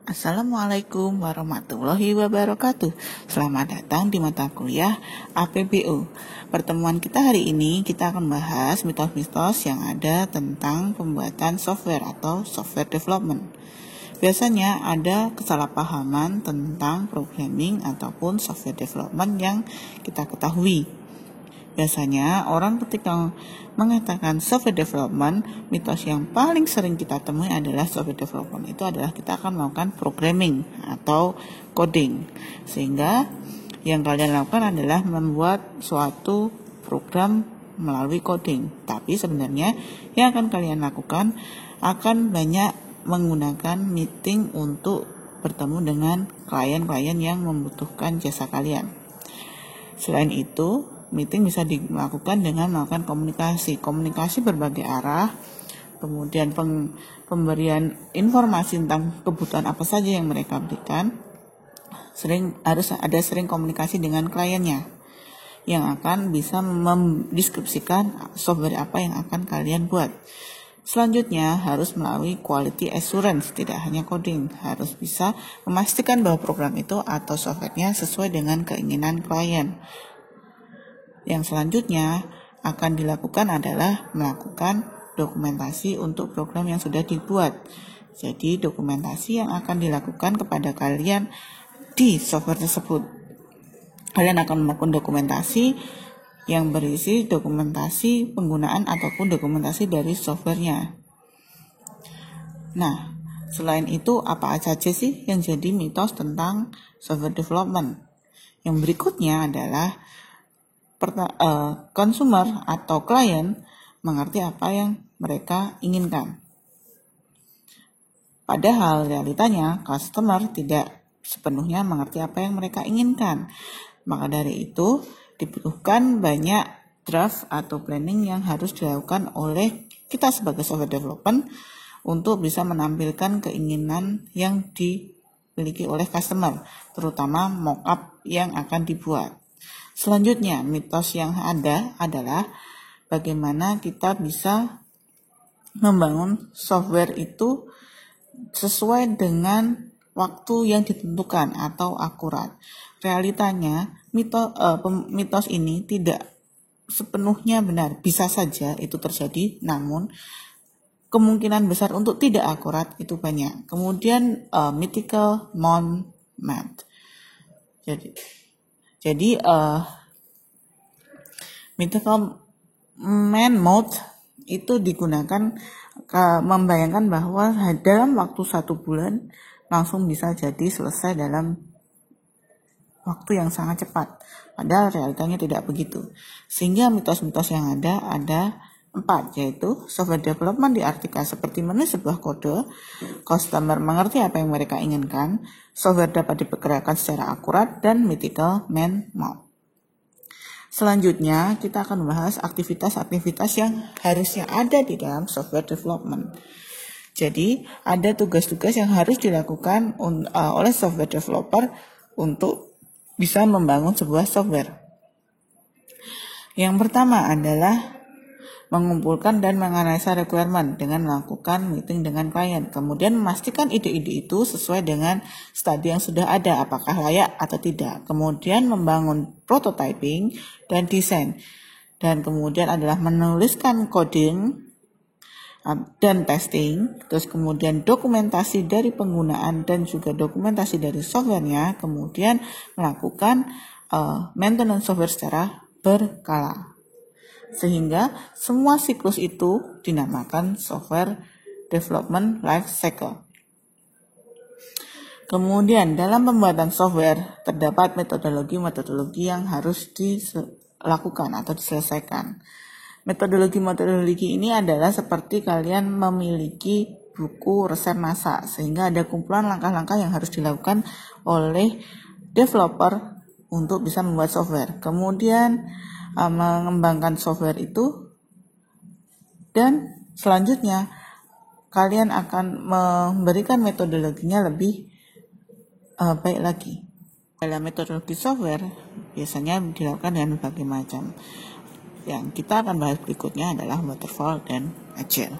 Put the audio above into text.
Assalamualaikum warahmatullahi wabarakatuh. Selamat datang di mata kuliah APBO. Pertemuan kita hari ini kita akan bahas mitos-mitos yang ada tentang pembuatan software atau software development. Biasanya ada kesalahpahaman tentang programming ataupun software development yang kita ketahui. Biasanya orang ketika mengatakan software development, mitos yang paling sering kita temui adalah software development itu adalah kita akan melakukan programming atau coding. Sehingga yang kalian lakukan adalah membuat suatu program melalui coding. Tapi sebenarnya yang akan kalian lakukan akan banyak menggunakan meeting untuk bertemu dengan klien-klien yang membutuhkan jasa kalian. Selain itu, meeting bisa dilakukan dengan melakukan komunikasi berbagai arah, kemudian pemberian informasi tentang kebutuhan apa saja yang mereka berikan. Harus ada komunikasi dengan kliennya yang akan bisa mendeskripsikan software apa yang akan kalian buat. Selanjutnya harus melalui quality assurance, tidak hanya coding, harus bisa memastikan bahwa program itu atau softwarenya sesuai dengan keinginan klien. Yang selanjutnya akan dilakukan adalah melakukan dokumentasi untuk program yang sudah dibuat. Jadi dokumentasi yang akan dilakukan kepada kalian di software tersebut. Kalian akan melakukan dokumentasi yang berisi dokumentasi penggunaan ataupun dokumentasi dari softwarenya. Nah, selain itu apa saja sih yang jadi mitos tentang software development? Yang berikutnya adalah consumer atau klien mengerti apa yang mereka inginkan. Padahal realitanya customer tidak sepenuhnya mengerti apa yang mereka inginkan. Maka dari itu dibutuhkan banyak draft atau planning yang harus dilakukan oleh kita sebagai software development untuk bisa menampilkan keinginan yang dimiliki oleh customer, terutama mockup yang akan dibuat. Selanjutnya, mitos yang ada adalah bagaimana kita bisa membangun software itu sesuai dengan waktu yang ditentukan atau akurat. Realitanya, mitos ini tidak sepenuhnya benar. Bisa saja itu terjadi, namun kemungkinan besar untuk tidak akurat itu banyak. Kemudian, mythical man-made. Jadi mythical man mode itu digunakan membayangkan bahwa dalam waktu 1 bulan langsung bisa jadi selesai dalam waktu yang sangat cepat. Padahal realitanya tidak begitu. Sehingga mitos-mitos yang ada 4, yaitu software development diartikan seperti menulis sebuah kode, customer mengerti apa yang mereka inginkan, software dapat diperkirakan secara akurat, dan mythical man mode. Selanjutnya, kita akan membahas aktivitas-aktivitas yang harusnya ada di dalam software development. Jadi, ada tugas-tugas yang harus dilakukan oleh software developer untuk bisa membangun sebuah software. Yang pertama adalah mengumpulkan dan menganalisa requirement dengan melakukan meeting dengan klien. Kemudian memastikan ide-ide itu sesuai dengan studi yang sudah ada, apakah layak atau tidak. Kemudian membangun prototyping dan desain. Dan kemudian adalah menuliskan coding dan testing. Terus kemudian dokumentasi dari penggunaan dan juga dokumentasi dari softwarenya. Kemudian melakukan maintenance software secara berkala. Sehingga semua siklus itu dinamakan software development life cycle. Kemudian dalam pembuatan software terdapat metodologi yang harus dilakukan atau diselesaikan. Metodologi ini adalah seperti kalian memiliki buku resep masak, sehingga ada kumpulan langkah-langkah yang harus dilakukan oleh developer untuk bisa membuat software. Kemudian mengembangkan software itu, dan selanjutnya kalian akan memberikan metodologinya lebih baik lagi. Dalam metodologi software biasanya dilakukan dengan berbagai macam. Yang kita akan bahas berikutnya adalah waterfall dan agile.